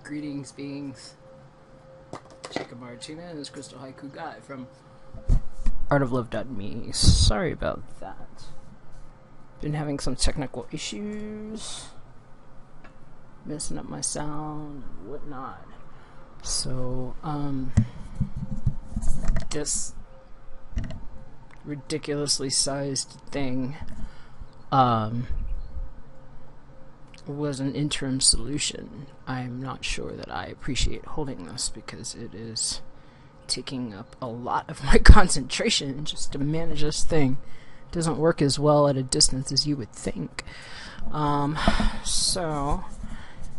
Greetings, beings. Jakob and this Crystal Haiku guy from artoflove.me. Sorry about that. Been having some technical issues, messing up my sound and whatnot. So, this ridiculously sized thing, was an interim solution. I'm not sure that I appreciate holding this because it is taking up a lot of my concentration just to manage this thing. It doesn't work as well at a distance as you would think. So,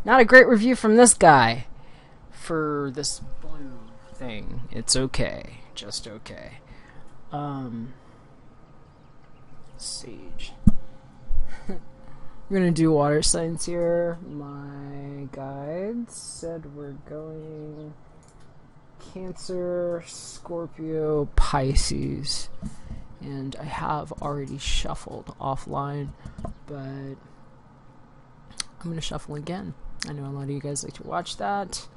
not a great review from this guy for this blue thing. It's okay. Just okay. Sage. We're gonna do water signs here. My guide said we're going Cancer, Scorpio, Pisces. And I have already shuffled offline, but I'm gonna shuffle again. I know a lot of you guys like to watch that.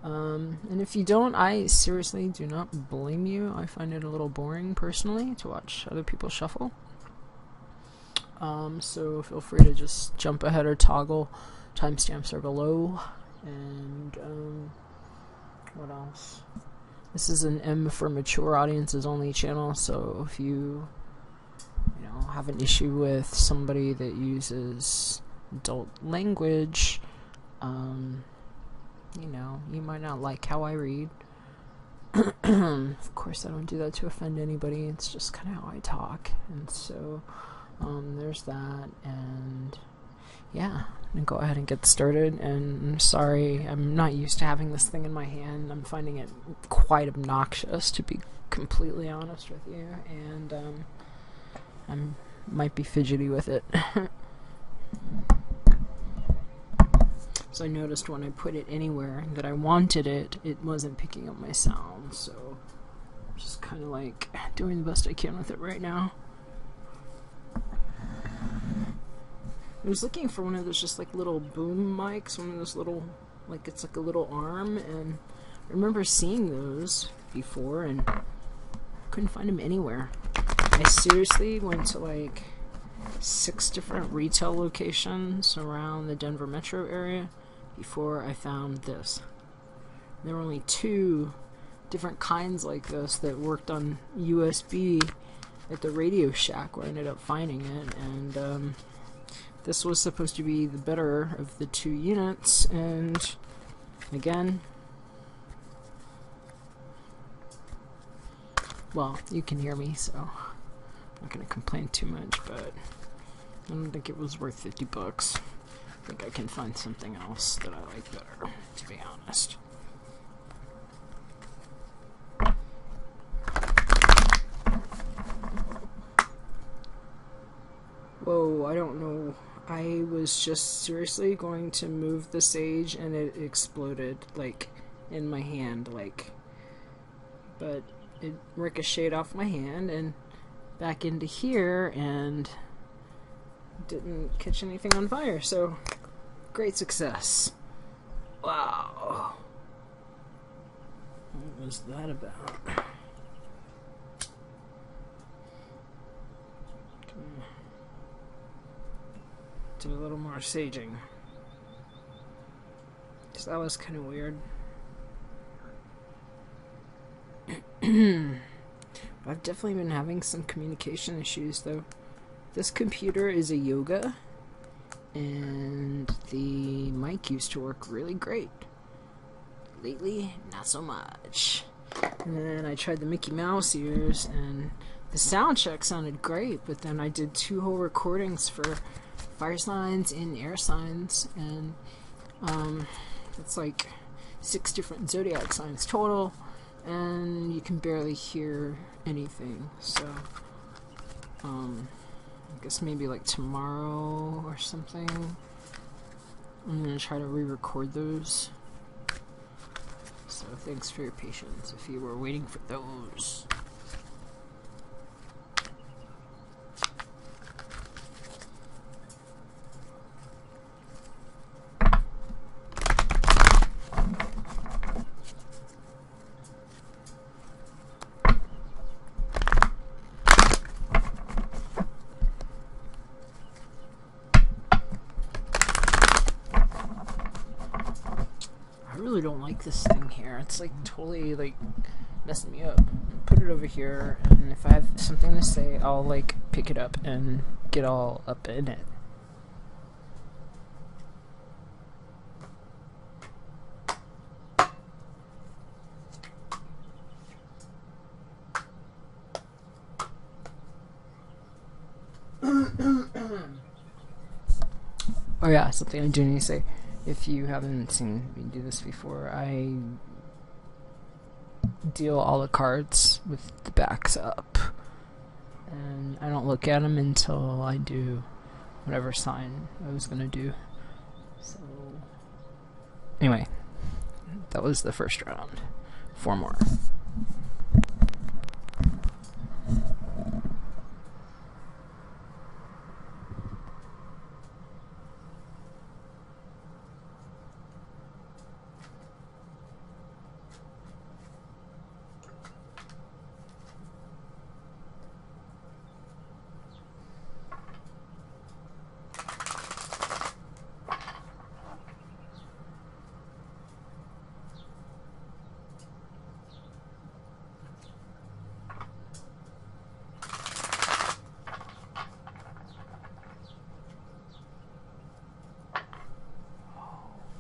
And if you don't, I seriously do not blame you. I find it a little boring personally to watch other people shuffle. So feel free to just jump ahead or toggle. Timestamps are below. And, what else? This is an M for mature audiences only channel, so if you have an issue with somebody that uses adult language, you might not like how I read. Of course, I don't do that to offend anybody. It's just kind of how I talk. And so, there's that, and yeah, I'm gonna go ahead and get started. And I'm sorry, I'm not used to having this thing in my hand. I'm finding it quite obnoxious, to be completely honest with you, and I might be fidgety with it. So I noticed when I put it anywhere that I wanted it, it wasn't picking up my sound, so I'm just kind of like doing the best I can with it right now. I was looking for one of those just like little boom mics, one of those little, like it's like a little arm, and I remember seeing those before and couldn't find them anywhere. I seriously went to like 6 different retail locations around the Denver metro area before I found this. There were only 2 different kinds like this that worked on USB at the Radio Shack where I ended up finding it, and this was supposed to be the better of the 2 units, and again, well, you can hear me, so I'm not going to complain too much, but I don't think it was worth $50. I think I can find something else that I like better, to be honest. Whoa, I don't know. I was just seriously going to move the sage and it exploded, like, in my hand, like, but it ricocheted off my hand and back into here and didn't catch anything on fire, so great success. Wow. What was that about? Do a little more saging, because that was kind of weird. I've definitely been having some communication issues though. This computer is a Yoga, and the mic used to work really great. Lately, not so much. And then I tried the Mickey Mouse ears, and the sound check sounded great, but then I did 2 whole recordings for fire signs and air signs, and it's like 6 different zodiac signs total, and you can barely hear anything. So I guess maybe like tomorrow or something I'm gonna try to re-record those. So thanks for your patience if you were waiting for those. really don't like this thing here. It's like totally like messing me up. Put it over here, and if I have something to say, I'll like pick it up and get all up in it. Oh yeah, something I do need to say. If you haven't seen me do this before, I deal all the cards with the backs up. And I don't look at them until I do whatever sign I was going to do. So, anyway, that was the first round. 4 more.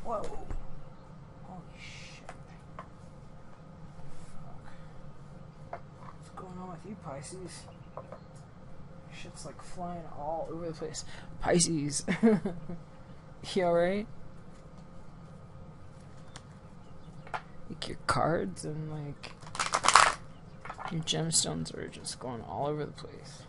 Whoa. Holy shit. Fuck. What's going on with you, Pisces? Shit's like flying all over the place. Pisces. You alright? Like your cards and like your gemstones are just going all over the place.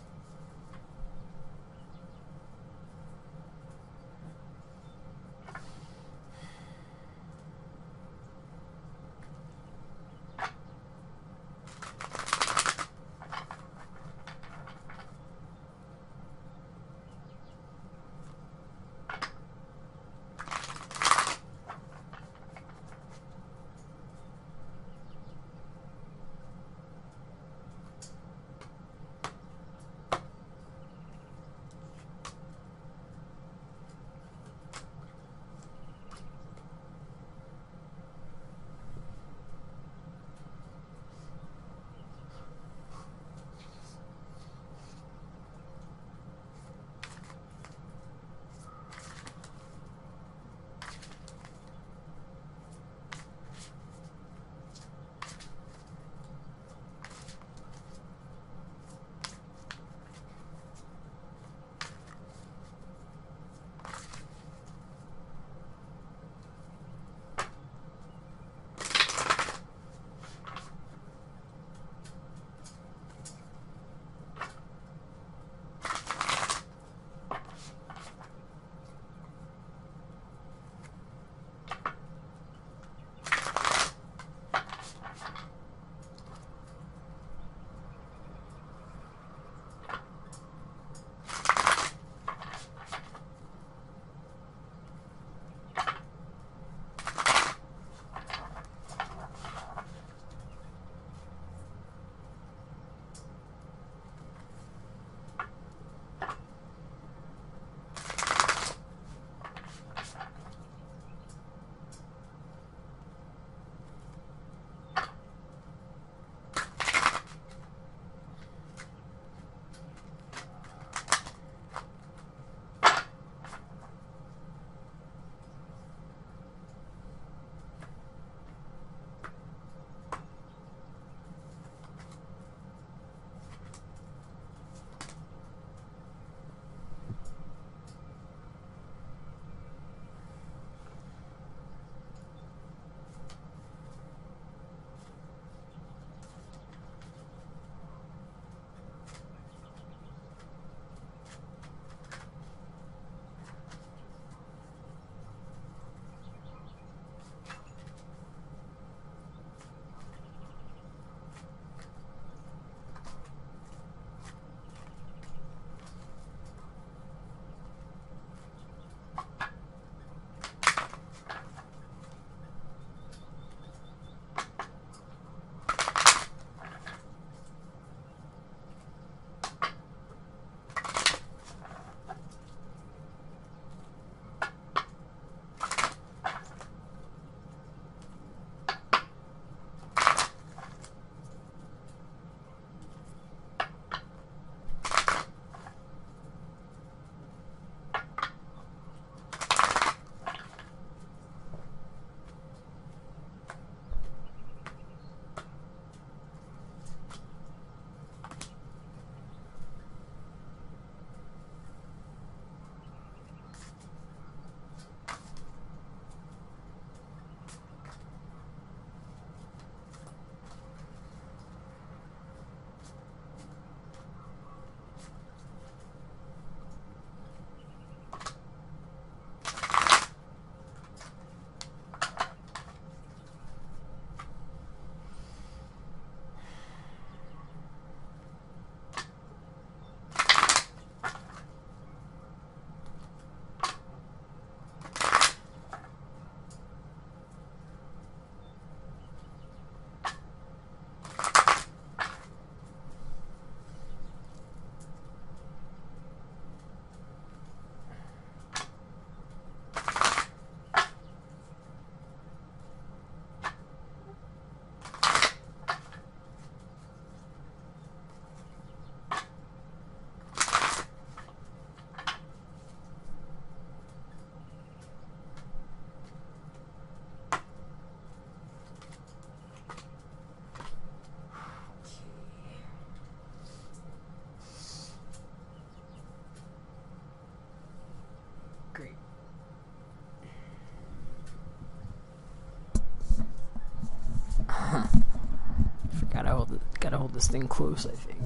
this thing close, I think.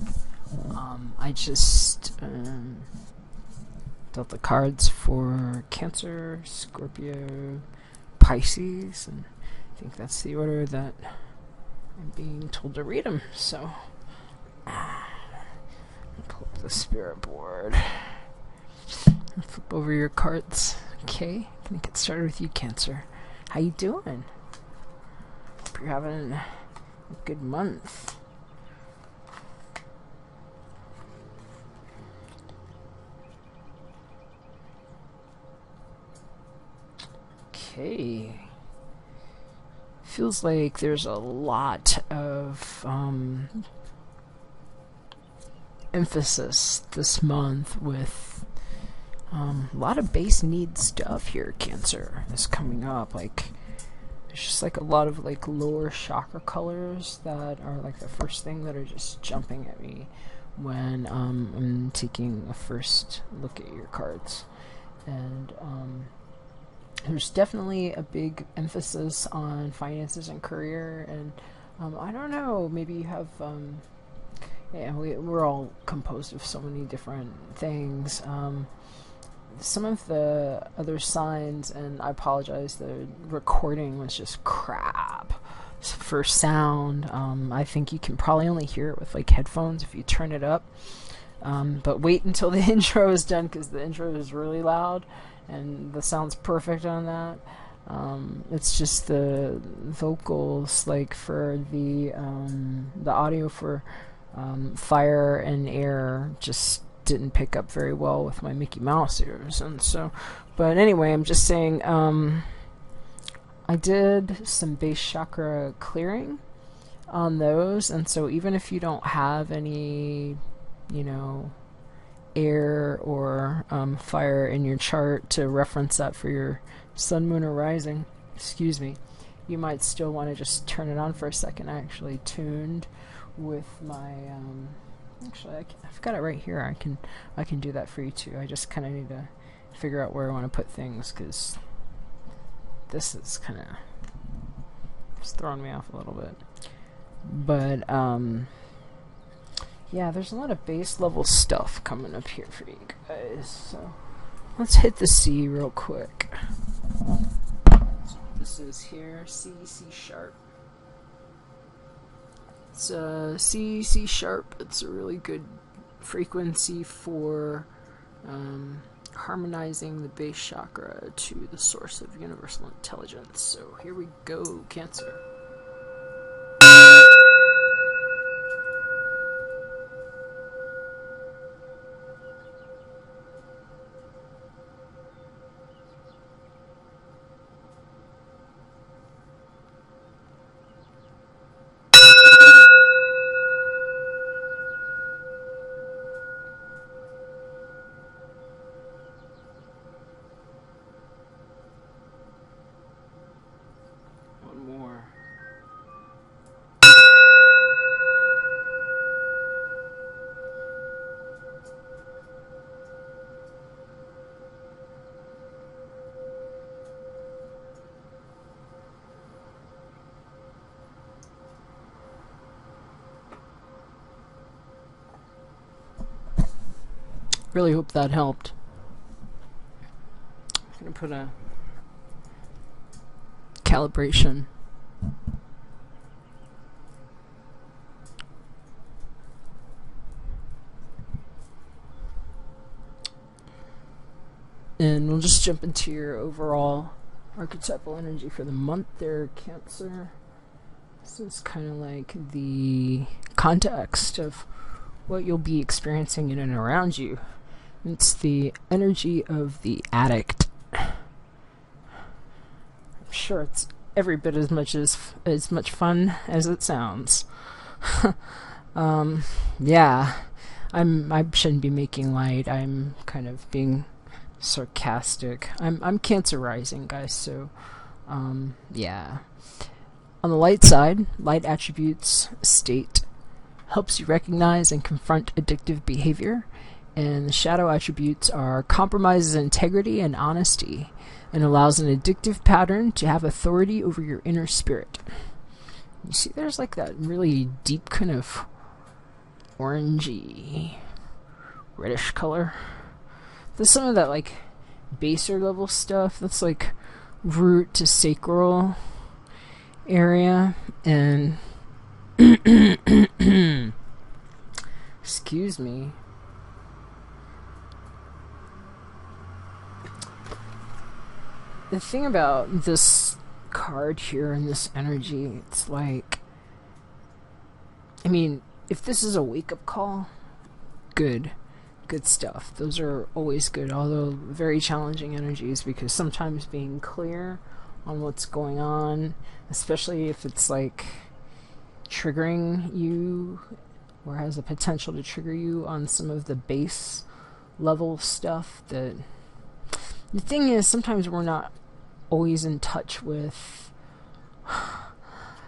I just dealt the cards for Cancer, Scorpio, Pisces, and I think that's the order that I'm being told to read them. So, pull up the spirit board. Flip over your cards. Okay, gonna get started with you, Cancer. How you doing? Hope you're having a good month. Okay. Feels like there's a lot of emphasis this month with a lot of base need stuff here, Cancer, that's coming up. Like, there's just like a lot of like lower chakra colors that are like the first thing that are just jumping at me when I'm taking a first look at your cards. And there's definitely a big emphasis on finances and career, and I don't know, maybe you have yeah, we're all composed of so many different things. Some of the other signs, and I apologize, the recording was just crap for sound. I think you can probably only hear it with like headphones if you turn it up. But wait until the intro is done, because the intro is really loud and the sound's perfect on that. It's just the vocals, like for the audio for fire and air, just didn't pick up very well with my Mickey Mouse ears. And so, but anyway, I'm just saying, I did some base chakra clearing on those, and so even if you don't have any, you know, air or fire in your chart to reference that for your sun, moon, or rising, excuse me, you might still want to just turn it on for a second. I actually tuned with my actually I've got it right here. I can do that for you too. I just kind of need to figure out where I want to put things, because this is kind of just throwing me off a little bit. But yeah, there's a lot of base level stuff coming up here for you guys. So let's hit the C real quick. So this is here, C sharp. It's C sharp. It's a really good frequency for harmonizing the base chakra to the source of universal intelligence. So here we go, Cancer. Really hope that helped. I'm going to put a calibration. And we'll just jump into your overall archetypal energy for the month there, Cancer. This is kind of like the context of what you'll be experiencing in and around you. It's the energy of the addict. I'm sure it's every bit as much fun as it sounds. Yeah, I shouldn't be making light. I'm kind of being sarcastic. I'm Cancer rising, guys. So, yeah. On the light side, light attributes state helps you recognize and confront addictive behavior. And the shadow attributes are compromises integrity and honesty, and allows an addictive pattern to have authority over your inner spirit. You see, there's like that really deep kind of orangey, reddish color. There's some of that like baser level stuff. That's like root to sacral area, and excuse me. The thing about this card here and this energy, it's like, I mean, if this is a wake-up call, good stuff. Those are always good, although very challenging energies, because sometimes being clear on what's going on, especially if it's like triggering you or has the potential to trigger you on some of the base level stuff, that the thing is, sometimes we're not always in touch with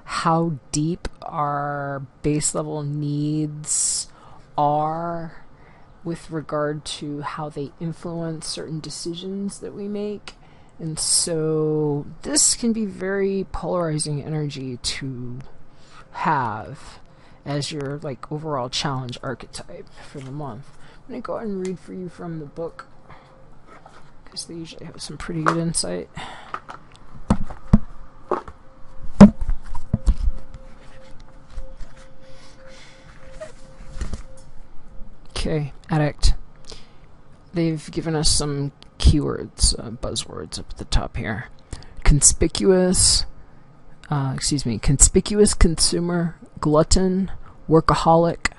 how deep our base level needs are with regard to how they influence certain decisions that we make. And so this can be very polarizing energy to have as your like overall challenge archetype for the month. I'm going to go ahead and read for you from the book, because they usually have some pretty good insight. Okay, addict. They've given us some keywords, buzzwords up at the top here. Conspicuous consumer, glutton, workaholic,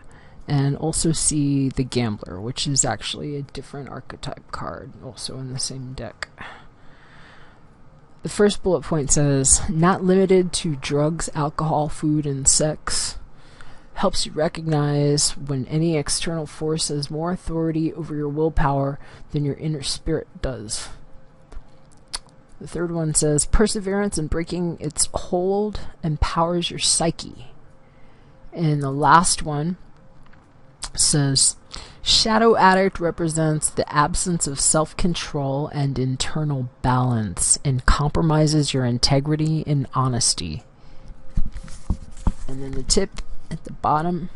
and also see the gambler, which is actually a different archetype card, also in the same deck. The first bullet point says, not limited to drugs, alcohol, food, and sex. Helps you recognize when any external force has more authority over your willpower than your inner spirit does. The third one says, perseverance in breaking its hold empowers your psyche. And the last one says, shadow addict represents the absence of self-control and internal balance and compromises your integrity and honesty. And then the tip at the bottom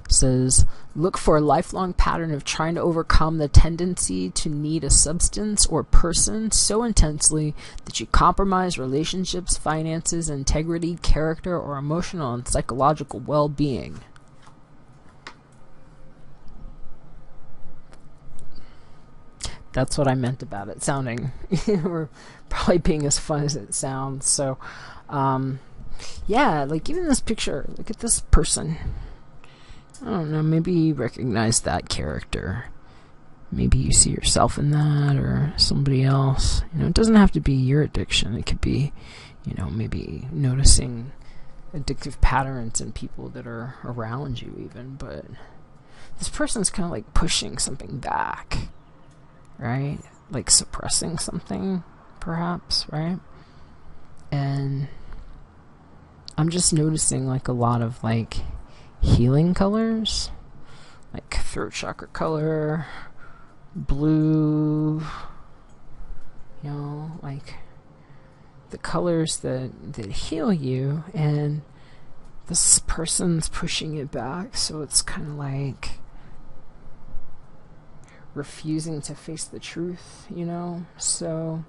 says, look for a lifelong pattern of trying to overcome the tendency to need a substance or person so intensely that you compromise relationships, finances, integrity, character, or emotional and psychological well-being. That's what I meant about it sounding or probably being as fun as it sounds. So yeah, like even this picture, look at this person. I don't know, maybe you recognize that character. Maybe you see yourself in that or somebody else. You know, it doesn't have to be your addiction. It could be, you know, maybe noticing addictive patterns in people that are around you even. But this person's kind of like pushing something back, right? Like suppressing something, perhaps, right? And I'm just noticing like a lot of like healing colors, like throat chakra color, blue, you know, like the colors that heal you, and this person's pushing it back, so it's kind of like refusing to face the truth, you know. So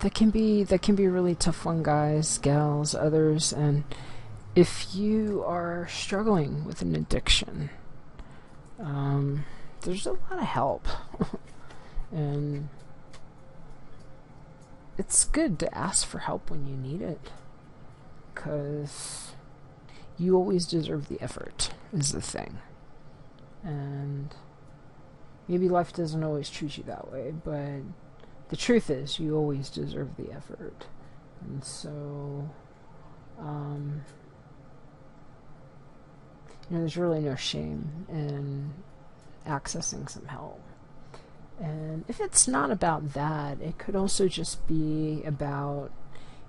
that can be a really tough one, guys, gals, others. And if you are struggling with an addiction, there's a lot of help. And it's good to ask for help when you need it, because you always deserve the effort, is the thing. And maybe life doesn't always treat you that way, but the truth is, you always deserve the effort. And so, you know, there's really no shame in accessing some help. And if it's not about that, it could also just be about,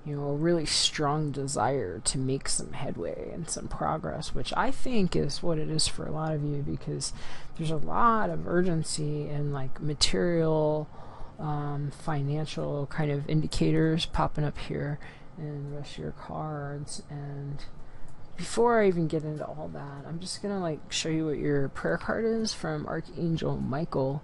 you know, a really strong desire to make some headway and some progress, which I think is what it is for a lot of you, because there's a lot of urgency and like material, financial kind of indicators popping up here in the rest of your cards. And before I even get into all that, I'm just gonna like show you what your prayer card is from Archangel Michael,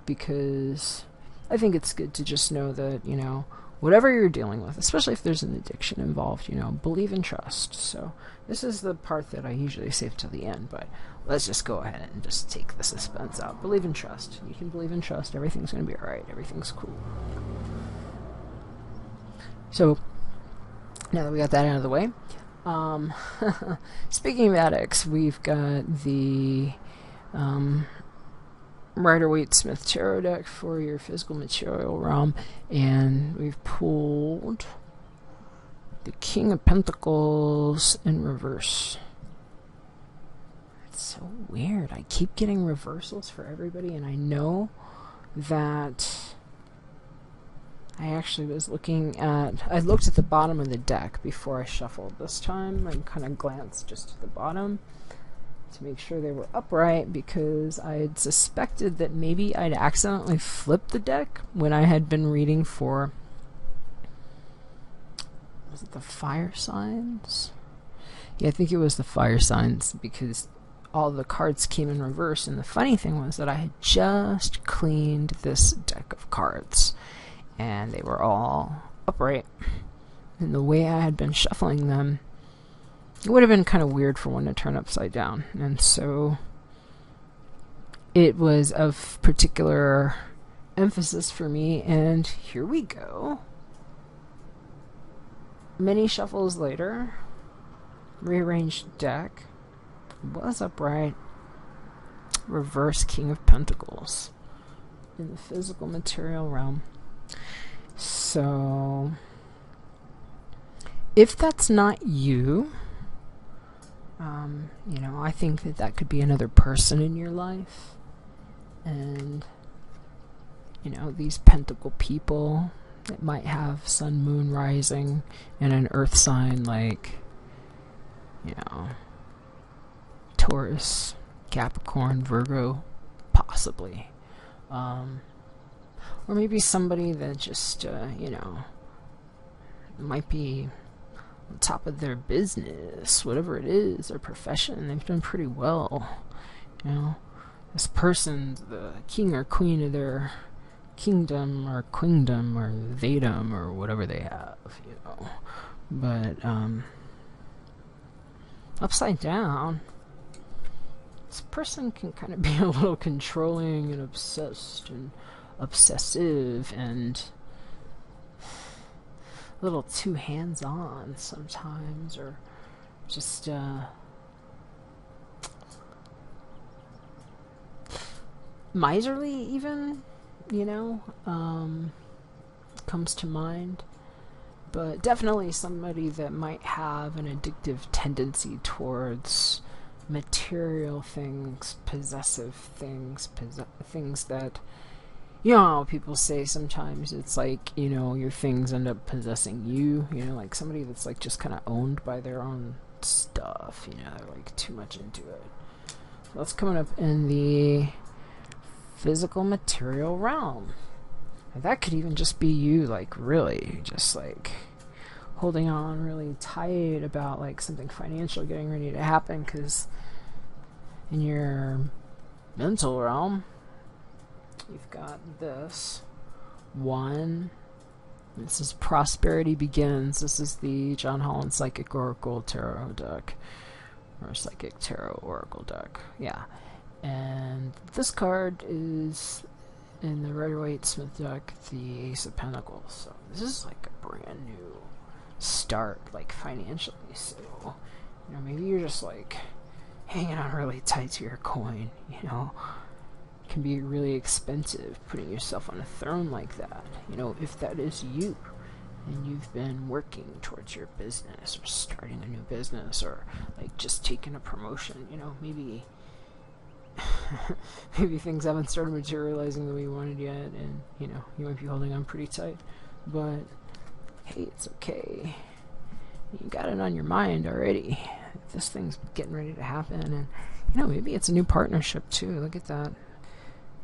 because I think it's good to just know that, you know, whatever you're dealing with, especially if there's an addiction involved, you know, believe and trust. So this is the part that I usually save till the end, but let's just go ahead and just take the suspense out. Believe and trust. You can believe and trust. Everything's going to be alright. Everything's cool. So now that we got that out of the way, speaking of addicts, we've got the Rider-Waite-Smith Tarot deck for your physical material realm, and we've pulled the King of Pentacles in reverse. It's so weird. I keep getting reversals for everybody, and I know that I actually was looking at... I looked at the bottom of the deck before I shuffled this time. I kind of glanced just to the bottom to make sure they were upright, because I had suspected that maybe I'd accidentally flipped the deck when I had been reading for... was it the fire signs? Yeah, I think it was the fire signs, because all the cards came in reverse, and the funny thing was that I had just cleaned this deck of cards, and they were all upright. And the way I had been shuffling them, it would have been kind of weird for one to turn upside down. And so it was of particular emphasis for me, and here we go. Many shuffles later, rearranged deck, was upright, reverse King of Pentacles in the physical material realm. So if that's not you, you know, I think that that could be another person in your life. And, you know, these pentacle people that might have sun, moon, rising, and an earth sign like, you know, Taurus, Capricorn, Virgo, possibly. Or maybe somebody that just, you know, might be on top of their business, whatever it is, their profession. They've done pretty well. You know, this person's the king or queen of their kingdom or queendom or Vedum or whatever they have, you know. But, upside down, this person can kind of be a little controlling and obsessed and obsessive and a little too hands-on sometimes, or just miserly even, you know, comes to mind. But definitely somebody that might have an addictive tendency towards material things, possessive things, things that, you know how people say sometimes it's like, you know, your things end up possessing you, you know, like somebody that's like just kind of owned by their own stuff, you know, they're like too much into it. So that's coming up in the physical material realm. And that could even just be you, like really just like holding on really tight about like something financial getting ready to happen, because in your mental realm you've got this one. This is Prosperity Begins. This is the John Holland Psychic Oracle Tarot deck, or Psychic Tarot Oracle deck. Yeah. And this card is in the Rider-Waite-Smith deck, the Ace of Pentacles. So this is like a brand new start, like financially. So, you know, maybe you're just like hanging on really tight to your coin, you know. Can be really expensive putting yourself on a throne like that, you know, if that is you and you've been working towards your business or starting a new business or like just taking a promotion, you know, maybe maybe things haven't started materializing the way you wanted yet, and you know, you might be holding on pretty tight, but hey, it's okay. You got it on your mind already. This thing's getting ready to happen, and you know, maybe it's a new partnership too. Look at that.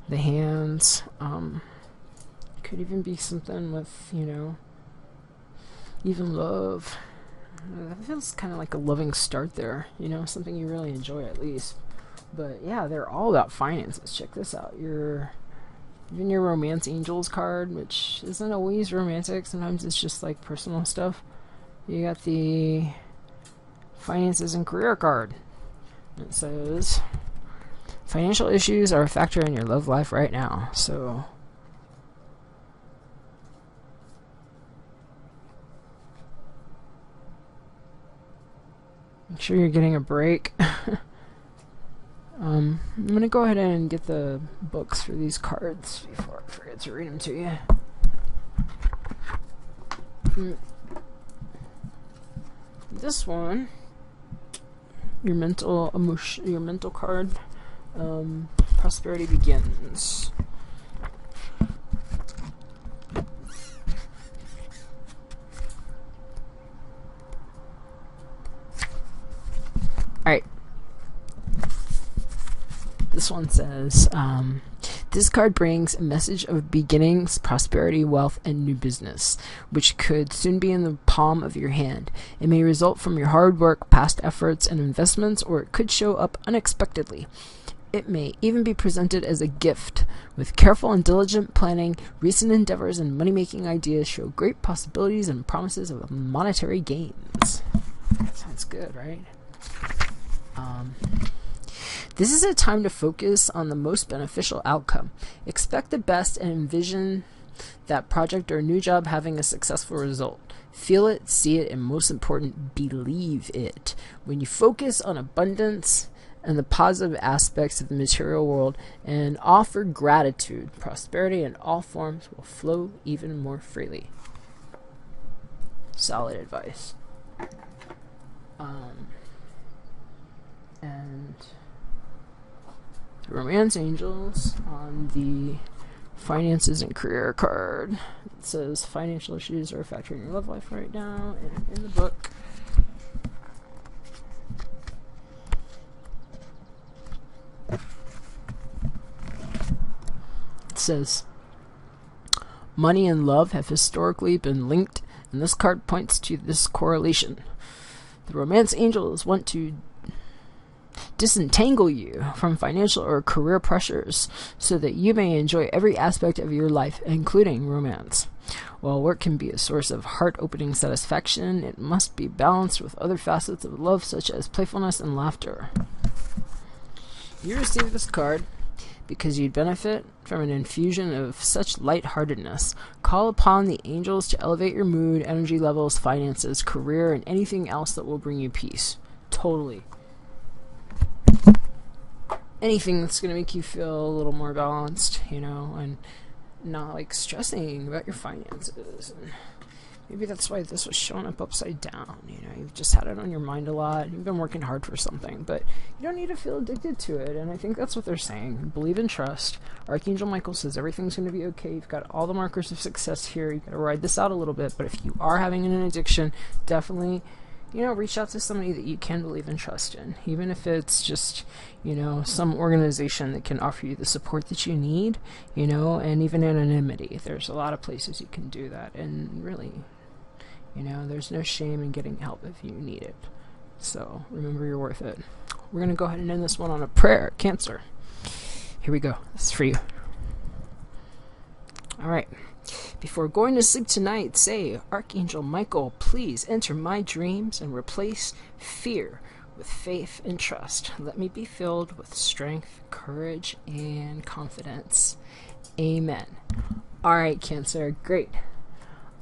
The hands, could even be something with, you know, even love. That feels kind of like a loving start there, you know, something you really enjoy at least. But yeah, they're all about finances. Check this out. Even your romance angels card, which isn't always romantic, sometimes it's just like personal stuff. You got the finances and career card. It says financial issues are a factor in your love life right now. So make sure you're getting a break. I'm going to go ahead and get the books for these cards before I forget to read them to you. This one, your mental card, prosperity begins. Alright. This one says, this card brings a message of beginnings, prosperity, wealth, and new business, which could soon be in the palm of your hand. It may result from your hard work, past efforts, and investments, or it could show up unexpectedly. It may even be presented as a gift. With careful and diligent planning, recent endeavors and money-making ideas show great possibilities and promises of monetary gains. Sounds good, right? This is a time to focus on the most beneficial outcome. Expect the best and envision that project or new job having a successful result. Feel it, see it, and most important, believe it. When you focus on abundance and the positive aspects of the material world and offer gratitude, prosperity in all forms will flow even more freely. Solid advice. And romance angels on the finances and career card. It says financial issues are a factor in your love life right now, and in the book it says money and love have historically been linked, and this card points to this correlation. The romance angels want to disentangle you from financial or career pressures so that you may enjoy every aspect of your life, including romance. While work can be a source of heart-opening satisfaction, it must be balanced with other facets of love such as playfulness and laughter. You received this card because you'd benefit from an infusion of such lightheartedness. Call upon the angels to elevate your mood, energy levels, finances, career, and anything else that will bring you peace. Totally. Anything that's going to make you feel a little more balanced, you know, and not like stressing about your finances. And maybe that's why this was showing up upside down. You know, you've just had it on your mind a lot. You've been working hard for something, but you don't need to feel addicted to it. And I think that's what they're saying. Believe and trust. Archangel Michael says everything's going to be okay. You've got all the markers of success here. You've got to ride this out a little bit. But if you are having an addiction, definitely, you know, reach out to somebody that you can believe and trust in. Even if it's just, you know, some organization that can offer you the support that you need, you know, and even anonymity. There's a lot of places you can do that. And really, you know, there's no shame in getting help if you need it. So remember, you're worth it. We're going to go ahead and end this one on a prayer. Cancer. Here we go. This is for you. All right. Before going to sleep tonight, say, Archangel Michael, please enter my dreams and replace fear with faith and trust. Let me be filled with strength, courage, and confidence. Amen. All right, Cancer. Great.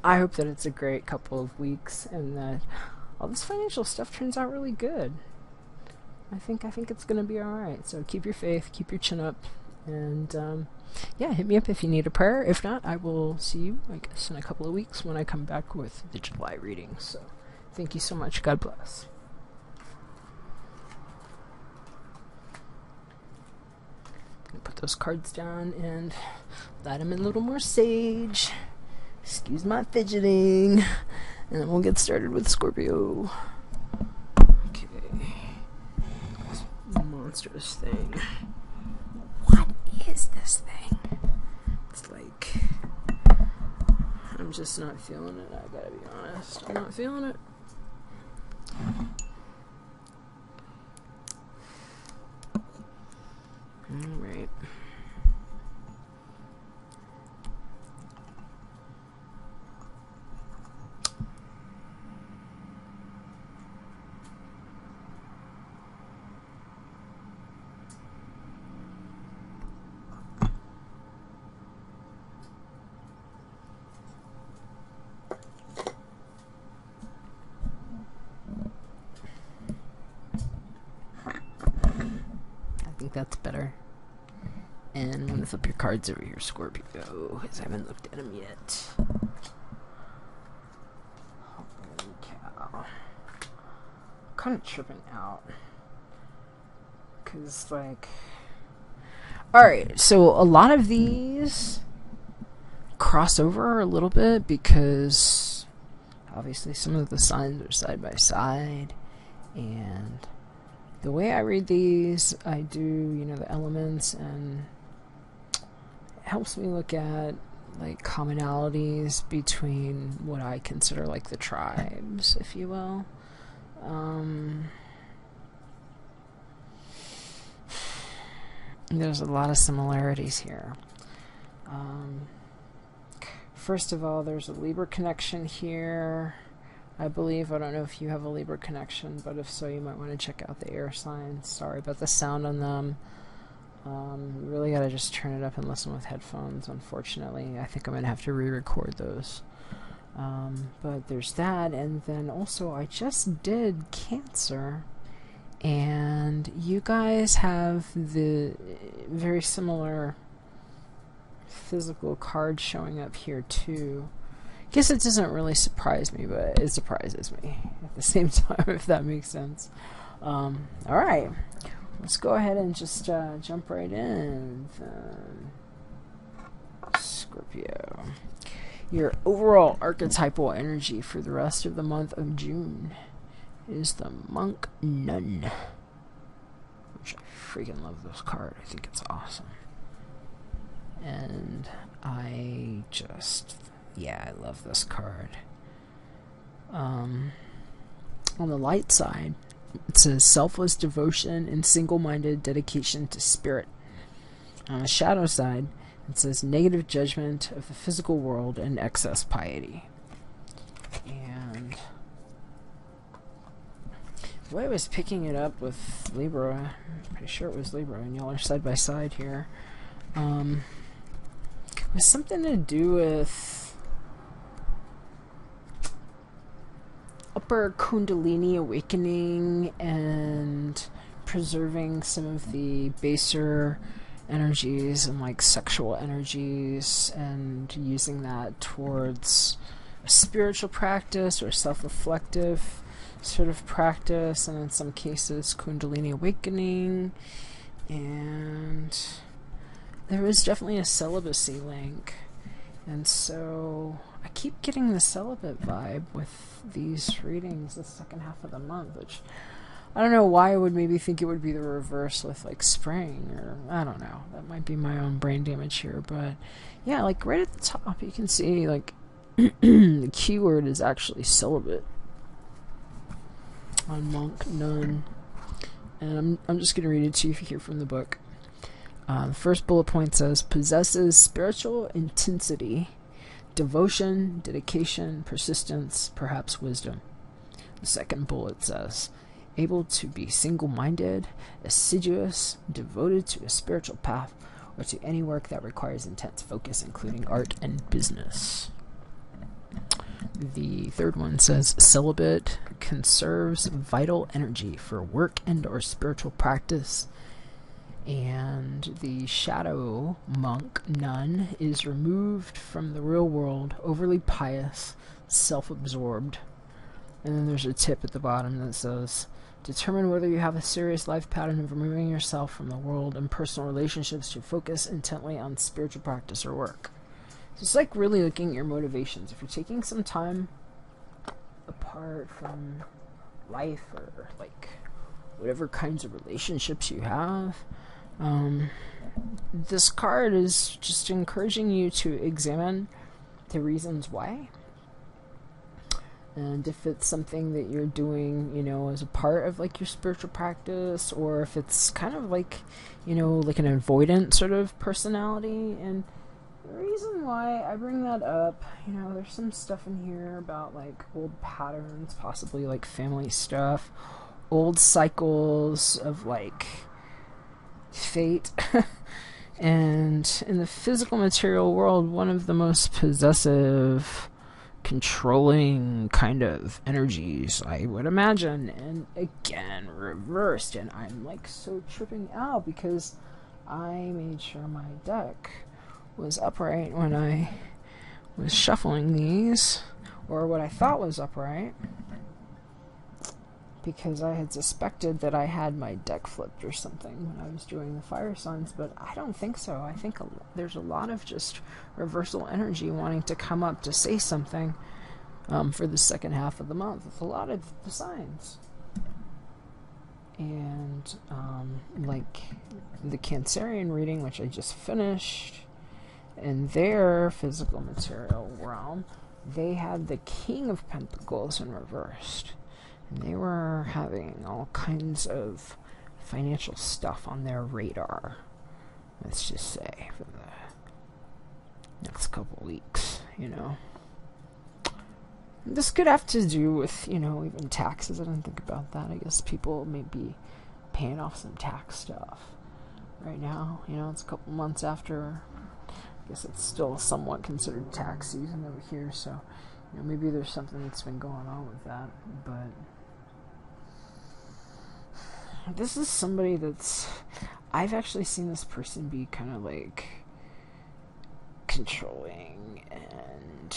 I hope that it's a great couple of weeks and that all this financial stuff turns out really good. I think it's going to be all right. So keep your faith, keep your chin up, and yeah, hit me up if you need a prayer. If not, I will see you, I guess, in a couple of weeks when I come back with the July reading. So thank you so much. God bless. I'm going to put those cards down and light them in a little more sage. Excuse my fidgeting. And then we'll get started with Scorpio. Okay. This monstrous thing. What is this thing? It's like, I'm just not feeling it. I gotta be honest. I'm not feeling it. think that's better. And I'm going to flip your cards over here, Scorpio, because I haven't looked at them yet. Holy cow. Kind of tripping out. Because, like... Alright, so a lot of these cross over a little bit because obviously some of the signs are side by side. And the way I read these, I do, you know, the elements, and it helps me look at like commonalities between what I consider like the tribes, if you will. There's a lot of similarities here. First of all, there's a Libra connection here, I believe. I don't know if you have a Libra connection, but if so, you might want to check out the air signs. Sorry about the sound on them. You really gotta just turn it up and listen with headphones, unfortunately. I think I'm gonna have to re-record those. But there's that, and then also I just did Cancer, and you guys have the very similar physical card showing up here too. I guess it doesn't really surprise me, but it surprises me at the same time, if that makes sense. Alright, let's go ahead and just jump right in. Scorpio. Your overall archetypal energy for the rest of the month of June is the Monk Nun, which I freaking love this card. I think it's awesome. And I love this card. On the light side, it says selfless devotion and single-minded dedication to spirit. On the shadow side, it says negative judgment of the physical world and excess piety. And the way I was picking it up with Libra, I'm pretty sure it was Libra, and y'all are side by side here, was something to do with upper Kundalini awakening and preserving some of the baser energies and like sexual energies, and using that towards a spiritual practice or self-reflective sort of practice, and in some cases Kundalini awakening. And there is definitely a celibacy link, and so I keep getting the celibate vibe with these readings the second half of the month, which I don't know why I would maybe think it would be the reverse with like spring, or I don't know, that might be my own brain damage here. But yeah, like right at the top you can see like the keyword is actually celibate on Monk Nun, and I'm just gonna read it to you here from the book. The first bullet point says possesses spiritual intensity, devotion, dedication, persistence, perhaps wisdom. The second bullet says able to be single-minded, assiduous, devoted to a spiritual path, or to any work that requires intense focus, including art and business. The third one says celibate conserves vital energy for work and or spiritual practice. And the shadow monk nun is removed from the real world, overly pious, self-absorbed. And then there's a tip at the bottom that says determine whether you have a serious life pattern of removing yourself from the world and personal relationships to focus intently on spiritual practice or work. So it's like really looking at your motivations. If you're taking some time apart from life or like whatever kinds of relationships you have, this card is just encouraging you to examine the reasons why, and if it's something that you're doing, you know, as a part of like your spiritual practice, or if it's kind of like, you know, like an avoidant sort of personality. And the reason why I bring that up, you know, there's some stuff in here about like old patterns, possibly like family stuff, old cycles of like fate. And in the physical material world, one of the most possessive controlling kind of energies, I would imagine. And again, reversed. And I'm like so tripping out because I made sure my deck was upright when I was shuffling these, or what I thought was upright, because I had suspected that I had my deck flipped or something when I was doing the fire signs, but I don't think so. I think there's a lot of just reversal energy wanting to come up to say something for the second half of the month with a lot of the signs. And like the Cancerian reading, which I just finished, in their physical material realm, they had the King of Pentacles in reversed. And they were having all kinds of financial stuff on their radar, let's just say, for the next couple weeks, you know. This could have to do with, you know, even taxes. I didn't think about that. I guess people may be paying off some tax stuff right now. You know, it's a couple months after. I guess it's still somewhat considered tax season over here, so, you know, maybe there's something that's been going on with that, but this is somebody that's, I've actually seen this person be kind of like controlling and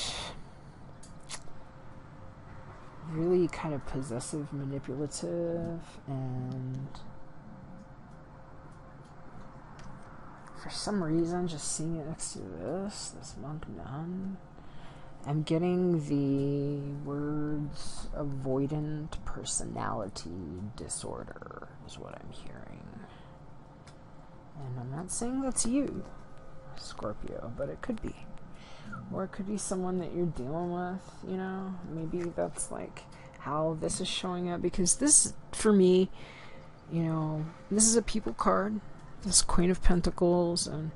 really kind of possessive, manipulative, and for some reason, just seeing it next to this monk nun, I'm getting the words avoidant personality disorder is what I'm hearing. And I'm not saying that's you, Scorpio, but it could be. Or it could be someone that you're dealing with, you know? Maybe that's like how this is showing up. Because this, for me, you know, this is a people card. This Queen of Pentacles, and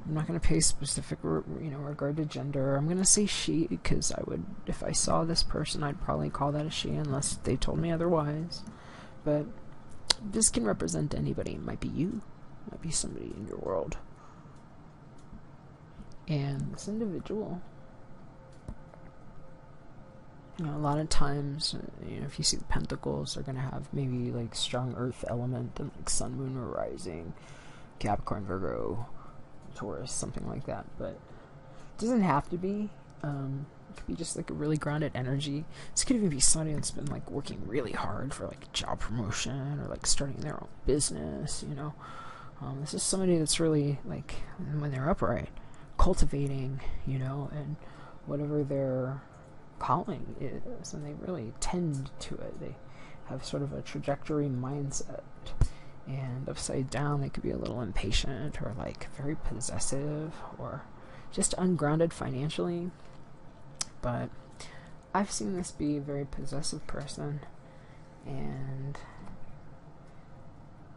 I'm not going to pay specific, you know, regard to gender. I'm going to say she, because I would, if I saw this person, I'd probably call that a she, unless they told me otherwise. But this can represent anybody. It might be you. It might be somebody in your world. And this individual, you know, a lot of times, you know, if you see the Pentacles, they're going to have maybe like strong earth element and like sun, moon, or rising, Capricorn, Virgo, Taurus, something like that. But it doesn't have to be. It could be just like a really grounded energy. This could even be somebody that's been like working really hard for like a job promotion or like starting their own business, you know. This is somebody that's really like, when they're upright, cultivating, you know, and whatever their calling is, and they really tend to it. They have sort of a trajectory mindset. And upside down, they could be a little impatient or like very possessive or just ungrounded financially. But I've seen this be a very possessive person, and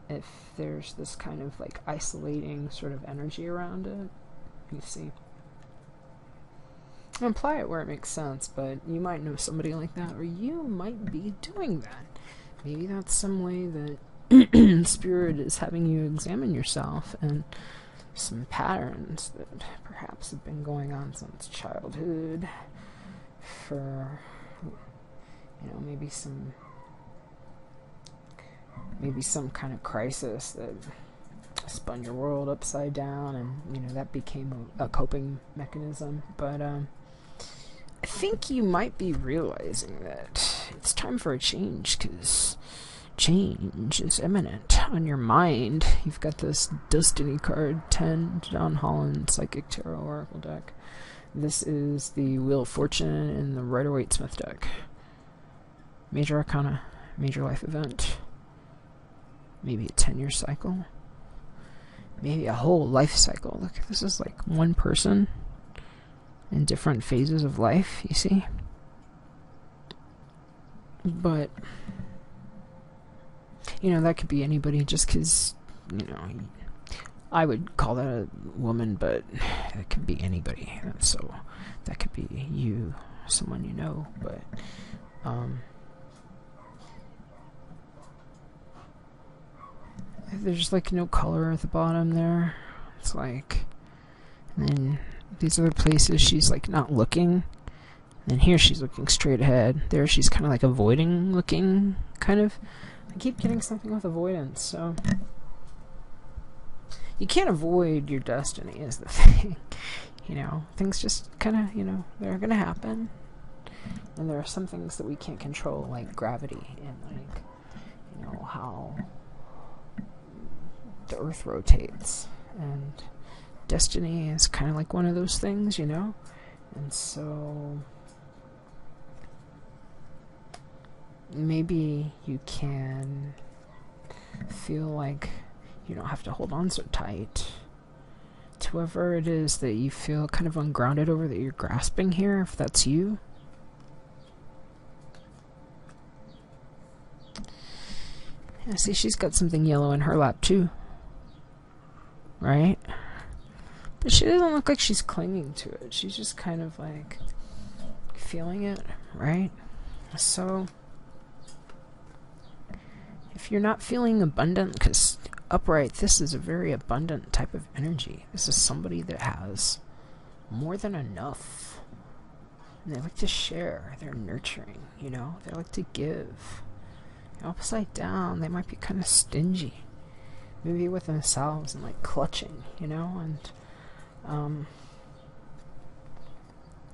if there's this kind of like isolating sort of energy around it, you see. I apply it where it makes sense, but you might know somebody like that, or you might be doing that. Maybe that's some way that Spirit is having you examine yourself and some patterns that perhaps have been going on since childhood, for, you know, maybe some kind of crisis that spun your world upside down, and, you know, that became a coping mechanism. But I think you might be realizing that it's time for a change, because change is imminent on your mind. You've got this Destiny card, 10, John Holland Psychic Tarot Oracle deck. This is the Wheel of Fortune in the Rider-Waite-Smith deck. Major Arcana, major life event. Maybe a 10-year cycle. Maybe a whole life cycle. Look, this is like one person in different phases of life, you see? But, you know, that could be anybody, just because, you know, I would call that a woman, but it could be anybody. So that could be you, someone you know, but there's like no color at the bottom there. It's like, and then these other places she's like not looking, And here she's looking straight ahead. There she's kind of like avoiding looking, kind of. I keep getting something with avoidance, so. You can't avoid your destiny is the thing. You know, things just kind of, you know, they're going to happen. And there are some things that we can't control, like gravity and like, you know, how the earth rotates. And destiny is kind of like one of those things, you know? And so maybe you can feel like you don't have to hold on so tight to whoever it is that you feel kind of ungrounded over that you're grasping here, if that's you. Yeah, see, she's got something yellow in her lap too. Right? But she doesn't look like she's clinging to it. She's just kind of like feeling it, right? So if you're not feeling abundant, because upright, this is a very abundant type of energy. This is somebody that has more than enough. And they like to share. They're nurturing, you know? They like to give. Upside down, they might be kind of stingy. Maybe with themselves and like clutching, you know? And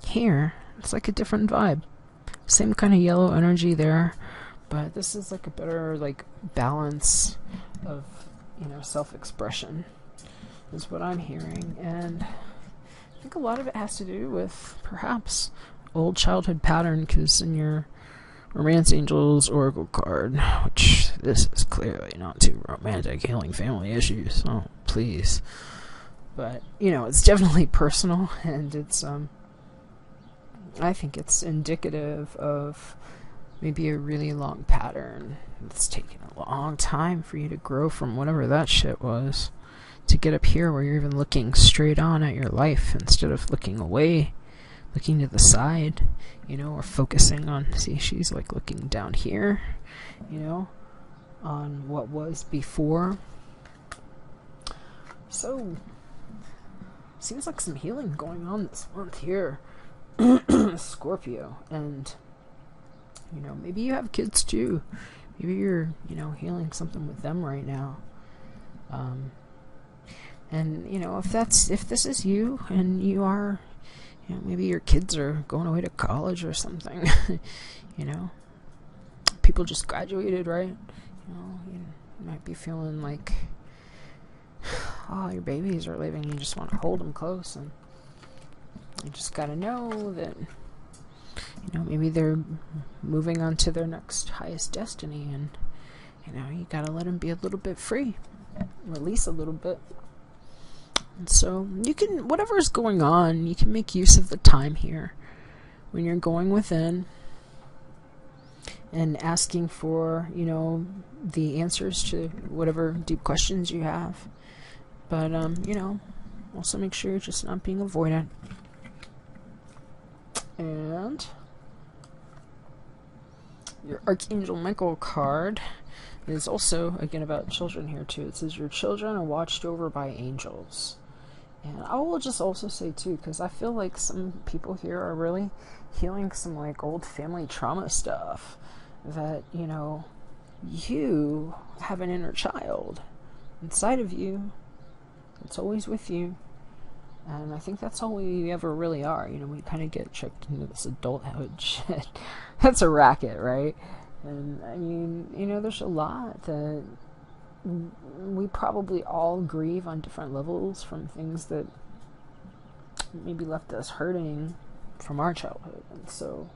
here, it's like a different vibe. Same kind of yellow energy there, but this is like a better like balance of, you know, self-expression is what I'm hearing. And I think a lot of it has to do with perhaps old childhood pattern, because in your Romance Angels Oracle card, which this is clearly not too romantic, healing family issues, oh please, but you know, it's definitely personal, and it's I think it's indicative of maybe a really long pattern. It's taken a long time for you to grow from whatever that shit was to get up here where you're even looking straight on at your life instead of looking away, looking to the side, you know, or focusing on, see, she's like looking down here, you know, on what was before. So, seems like some healing going on this month here, Scorpio. And, you know, maybe you have kids too. Maybe you're, you know, healing something with them right now. And, you know, if this is you and you are, you know, maybe your kids are going away to college or something, you know, people just graduated, right? You know, you might be feeling like, oh, your babies are leaving, you just want to hold them close, and you just gotta know that, you know, maybe they're moving on to their next highest destiny, and, you know, you gotta let them be a little bit free, release a little bit. And so you can, whatever's going on, you can make use of the time here when you're going within and asking for, you know, the answers to whatever deep questions you have. But, you know, also make sure you're just not being avoidant. And your Archangel Michael card is also, again, about children here too. It says your children are watched over by angels. And I will just also say too, because I feel like some people here are really healing some like old family trauma stuff, that, you know, you have an inner child inside of you. It's always with you. And I think that's all we ever really are. You know, we kind of get tricked into this adulthood shit. That's a racket, right? And I mean, you know, there's a lot that we probably all grieve on different levels from things that maybe left us hurting from our childhood. And so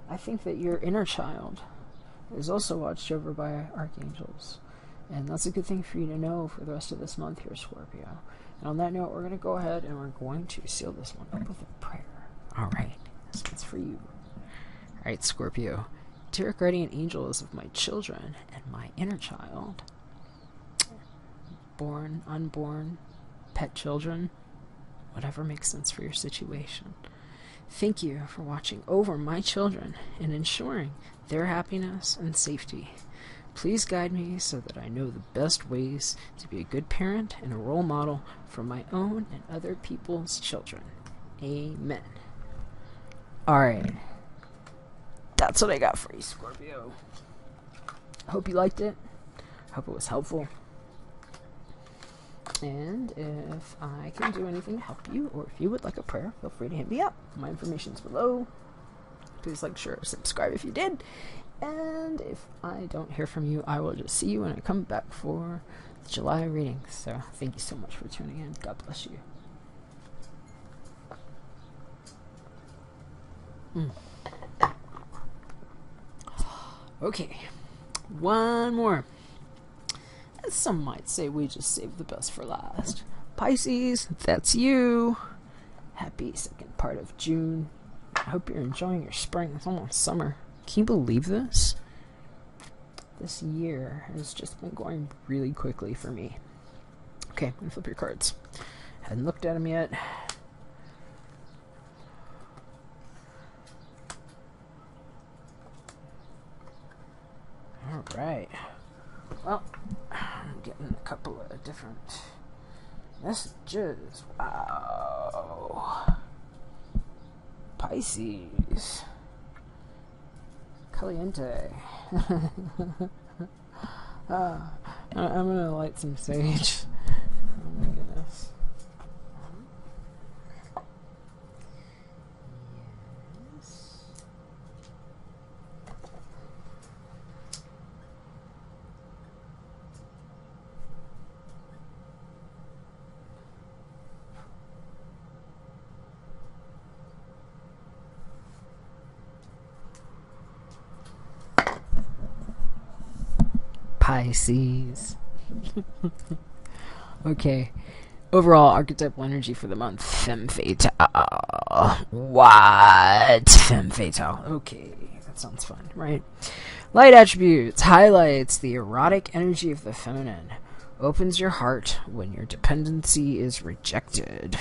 I think that your inner child is also watched over by archangels. And that's a good thing for you to know for the rest of this month here, Scorpio. And on that note, we're going to go ahead and we're going to seal this one up with a prayer. All right, this one's for you. All right, Scorpio. Dear guardian angels of my children and my inner child, born, unborn, pet children, whatever makes sense for your situation, thank you for watching over my children and ensuring their happiness and safety. Please guide me so that I know the best ways to be a good parent and a role model for my own and other people's children. Amen. Alright. That's what I got for you, Scorpio. I hope you liked it. I hope it was helpful. And if I can do anything to help you, or if you would like a prayer, feel free to hit me up. My information's below. Please like, share, subscribe if you did. And if I don't hear from you, I will just see you when I come back for the July reading. So thank you so much for tuning in. God bless you. Okay, one more. As some might say, we just saved the best for last. Pisces, that's you. Happy second part of June. I hope you're enjoying your spring. It's almost summer. Can you believe this? This year has just been going really quickly for me. Okay, I'm gonna flip your cards. Hadn't looked at them yet. Alright. Well, I'm getting a couple of different messages. Wow. Pisces. Caliente. I'm gonna light some sage. Oh my goodness. Yes. Pisces. Okay. Overall archetypal energy for the month. Femme fatale. What? Femme fatale. Okay. That sounds fun, right? Light attributes. Highlights the erotic energy of the feminine. Opens your heart when your dependency is rejected.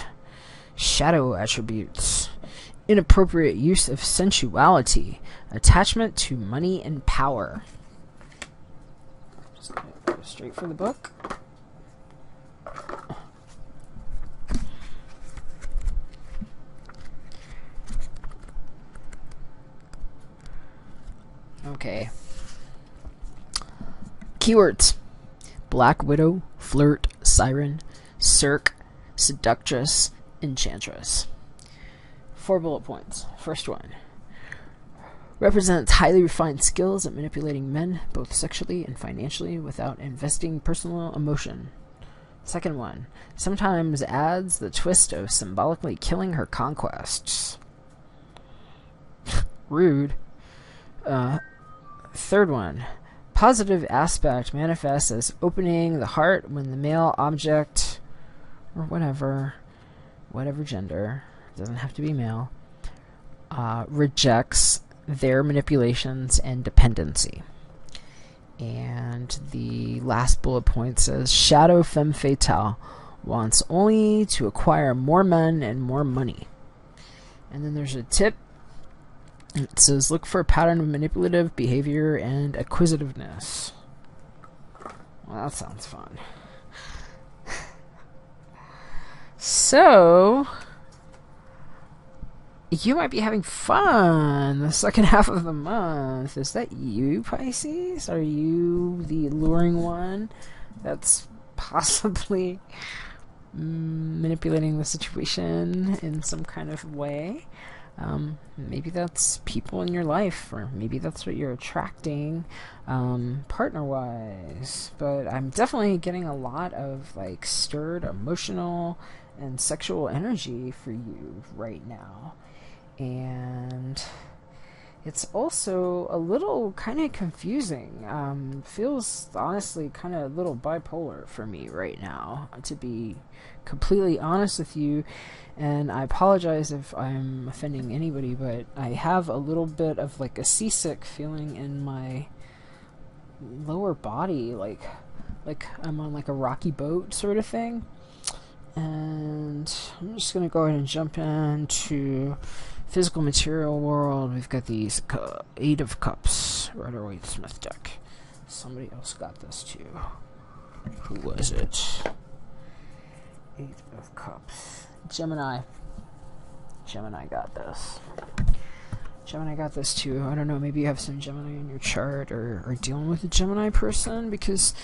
Shadow attributes. Inappropriate use of sensuality. Attachment to money and power. Just gonna go straight for the book. Okay. Keywords. Black Widow, Flirt, Siren, Cirque, Seductress, Enchantress. 4 bullet points. First one. Represents highly refined skills at manipulating men, both sexually and financially, without investing personal emotion. Second one. Sometimes adds the twist of symbolically killing her conquests. Rude. Third one. Positive aspect manifests as opening the heart when the male object, or whatever gender, doesn't have to be male, rejects their manipulations and dependency. And the last bullet point says, Shadow Femme Fatale wants only to acquire more men and more money. And then there's a tip. It says, look for a pattern of manipulative behavior and acquisitiveness. Well, that sounds fun. So, you might be having fun the second half of the month. Is that you, Pisces? Are you the alluring one that's possibly manipulating the situation in some kind of way? Maybe that's people in your life, or maybe that's what you're attracting partner-wise. But I'm definitely getting a lot of like stirred emotional and sexual energy for you right now. And it's also a little kind of confusing. Feels honestly kind of a little bipolar for me right now, to be completely honest with you. And I apologize if I'm offending anybody, but I have a little bit of like a seasick feeling in my lower body, like I'm on like a rocky boat sort of thing. And I'm just gonna go ahead and jump into physical material world. We've got these 8 of Cups, Rider-Waite-Smith deck. Somebody else got this too. Who was it? 8 of Cups. Gemini got this. Gemini got this too. I don't know, maybe you have some Gemini in your chart, or dealing with a Gemini person, because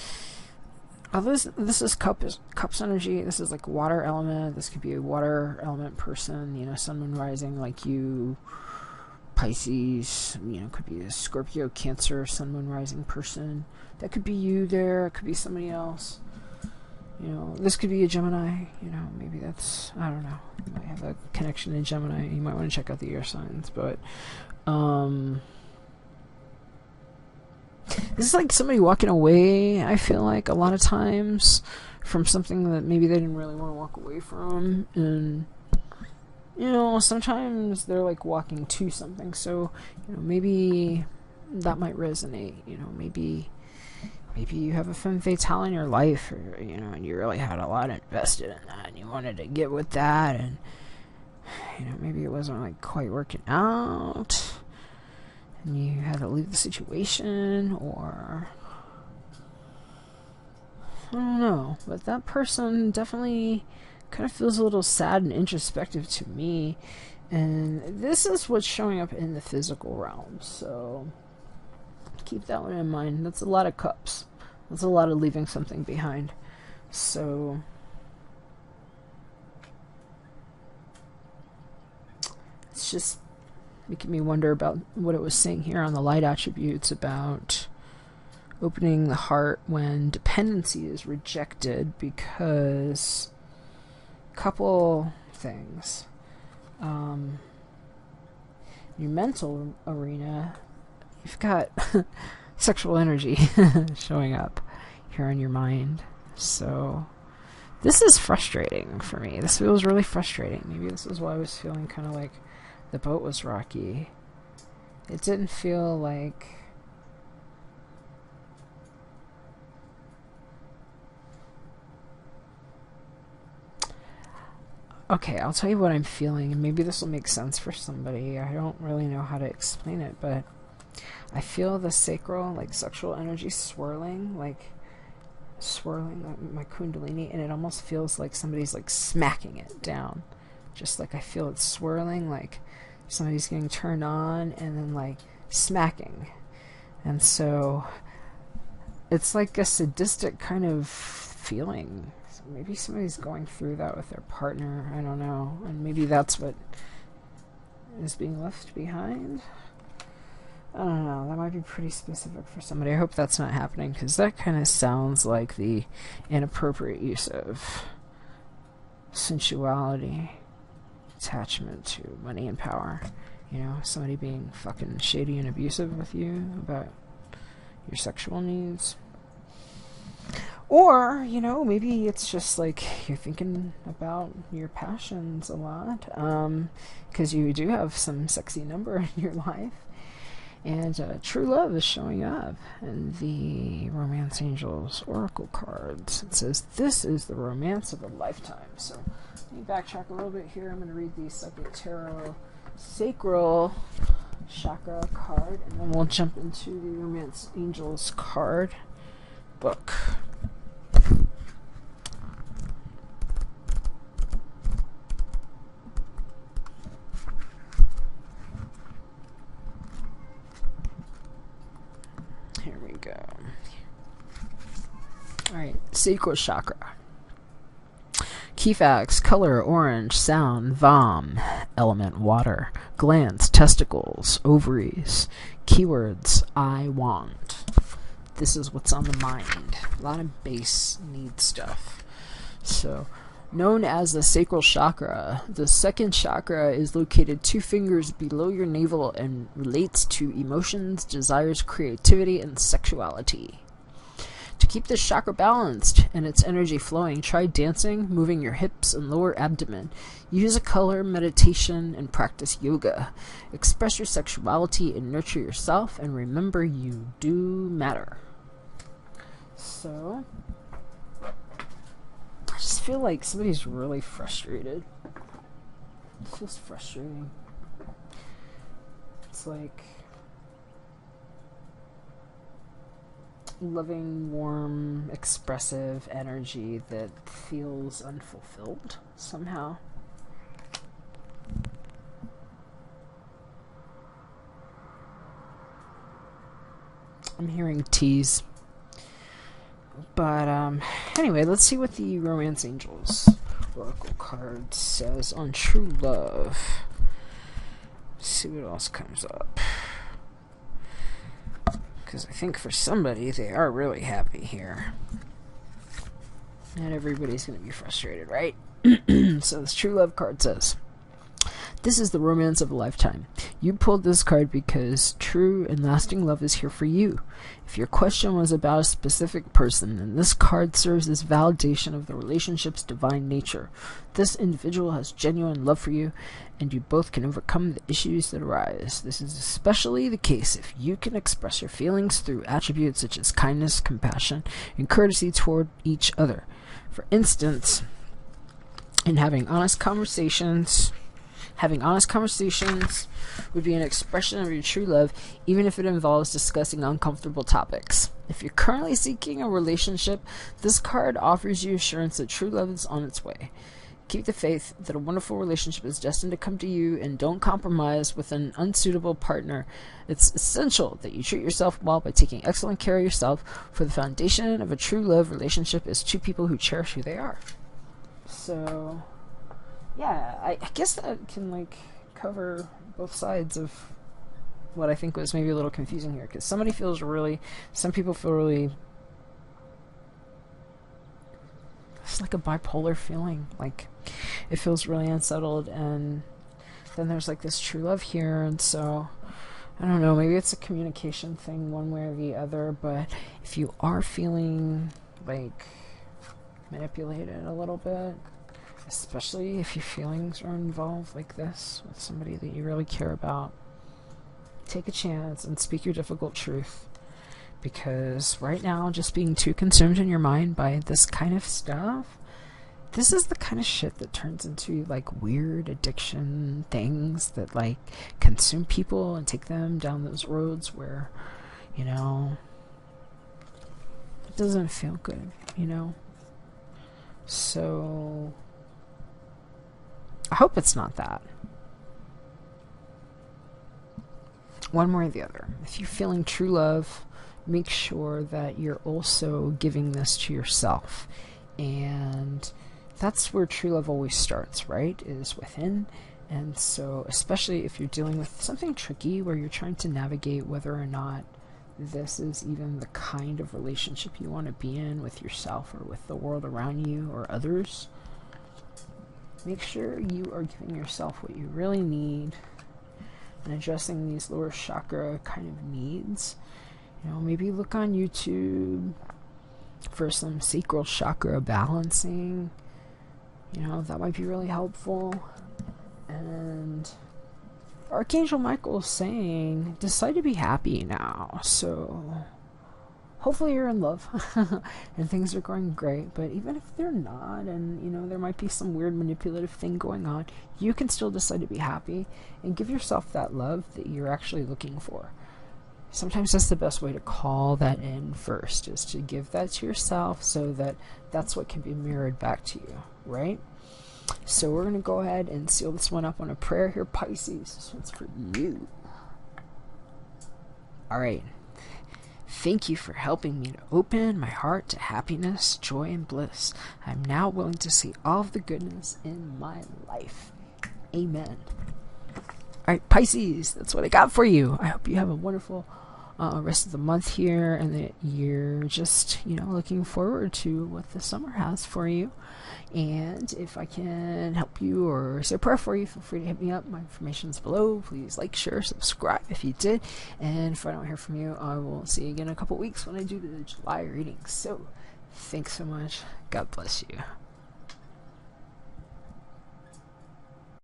this is cups energy. This is like water element. This could be a water element person, you know, sun, moon, rising, like you, Pisces, you know, could be a Scorpio, Cancer, sun, moon, rising person. That could be you there. It could be somebody else. You know, this could be a Gemini. You know, maybe that's, I don't know. You might have a connection to Gemini. You might want to check out the air signs. But, this is like somebody walking away, I feel like, a lot of times from something that maybe they didn't really want to walk away from. And, you know, sometimes they're like walking to something. So, you know, maybe that might resonate. You know, maybe you have a femme fatale in your life, or, you know, and you really had a lot invested in that, and you wanted to get with that, and, you know, maybe it wasn't like quite working out, and you had to leave the situation, or I don't know, but that person definitely kind of feels a little sad and introspective to me, and this is what's showing up in the physical realm, so keep that one in mind. That's a lot of cups. That's a lot of leaving something behind. So it's just making me wonder about what it was saying here on the light attributes about opening the heart when dependency is rejected, because couple things. Your mental arena, you've got sexual energy showing up here in your mind. So this is frustrating for me. This feels really frustrating. Maybe this is why I was feeling kind of like the boat was rocky. It didn't feel like okay, I'll tell you what I'm feeling, and maybe this will make sense for somebody. I don't really know how to explain it, but I feel the sacral, like sexual energy swirling like my kundalini, and it almost feels like somebody's like smacking it down. Just like I feel it swirling, like somebody's getting turned on and then like smacking. And so it's like a sadistic kind of feeling. So maybe somebody's going through that with their partner. I don't know. And maybe that's what is being left behind. I don't know. That might be pretty specific for somebody. I hope that's not happening, because that kind of sounds like the inappropriate use of sensuality, attachment to money and power. You know, somebody being fucking shady and abusive with you about your sexual needs. Or, you know, maybe it's just like you're thinking about your passions a lot, because you do have some sexy number in your life. And true love is showing up in the Romance Angels Oracle cards. It says, this is the romance of a lifetime. So let me backtrack a little bit here. I'm going to read the Second Tarot Sacral Chakra card, and then we'll jump into the Romance Angels card book. Here we go. Alright, sacral chakra. Key facts: color orange, sound vom, element water, glands testicles, ovaries. Keywords: I want. This is what's on the mind. A lot of base need stuff. So, known as the sacral chakra, the second chakra is located 2 fingers below your navel and relates to emotions, desires, creativity, and sexuality. To keep this chakra balanced and its energy flowing, try dancing, moving your hips and lower abdomen. Use a color, meditation, and practice yoga. Express your sexuality and nurture yourself, and remember, you do matter. So, I just feel like somebody's really frustrated. It feels frustrating. It's like loving, warm, expressive energy that feels unfulfilled somehow. I'm hearing tease. But anyway, let's see what the Romance Angels Oracle card says on true love. Let's see what else comes up. Because I think for somebody, they are really happy here. Not everybody's going to be frustrated, right? So this true love card says, this is the romance of a lifetime. You pulled this card because true and lasting love is here for you. If your question was about a specific person, then this card serves as validation of the relationship's divine nature. This individual has genuine love for you, and you both can overcome the issues that arise. This is especially the case if you can express your feelings through attributes such as kindness, compassion, and courtesy toward each other. For instance, in having honest conversations would be an expression of your true love, even if it involves discussing uncomfortable topics. If you're currently seeking a relationship, this card offers you assurance that true love is on its way. Keep the faith that a wonderful relationship is destined to come to you, and don't compromise with an unsuitable partner. It's essential that you treat yourself well by taking excellent care of yourself, for the foundation of a true love relationship is two people who cherish who they are. So, yeah, I guess that can, like, cover both sides of what I think was maybe a little confusing here, because some people feel really, it's like a bipolar feeling, like it feels really unsettled, and then there's like this true love here, and so I don't know, maybe it's a communication thing one way or the other. But if you are feeling like manipulated a little bit, especially if your feelings are involved like this with somebody that you really care about, take a chance and speak your difficult truth. Because right now, just being too consumed in your mind by this kind of stuff, this is the kind of shit that turns into like weird addiction things that like consume people and take them down those roads where, you know, it doesn't feel good, you know? So I hope it's not that. One way or the other. If you're feeling true love, make sure that you're also giving this to yourself. And that's where true love always starts, right? Is within. And so, especially if you're dealing with something tricky where you're trying to navigate whether or not this is even the kind of relationship you want to be in with yourself or with the world around you or others, make sure you are giving yourself what you really need and addressing these lower chakra kind of needs. You know, maybe look on YouTube for some sacral chakra balancing. You know, that might be really helpful. And Archangel Michael is saying, decide to be happy now. So hopefully you're in love and things are going great. But even if they're not, and you know, there might be some weird manipulative thing going on, you can still decide to be happy and give yourself that love that you're actually looking for. Sometimes that's the best way to call that in first, is to give that to yourself so that that's what can be mirrored back to you, right? So we're going to go ahead and seal this one up on a prayer here, Pisces. This one's for you. All right. Thank you for helping me to open my heart to happiness, joy, and bliss. I'm now willing to see all of the goodness in my life. Amen. All right, Pisces, that's what I got for you. I hope you have a wonderful rest of the month here, and that you're just, you know, looking forward to what the summer has for you. And if I can help you or say a prayer for you, feel free to hit me up. My information's below. Please like, share, subscribe if you did. And if I don't hear from you, I will see you again in a couple weeks when I do the July readings. So, thanks so much. God bless you.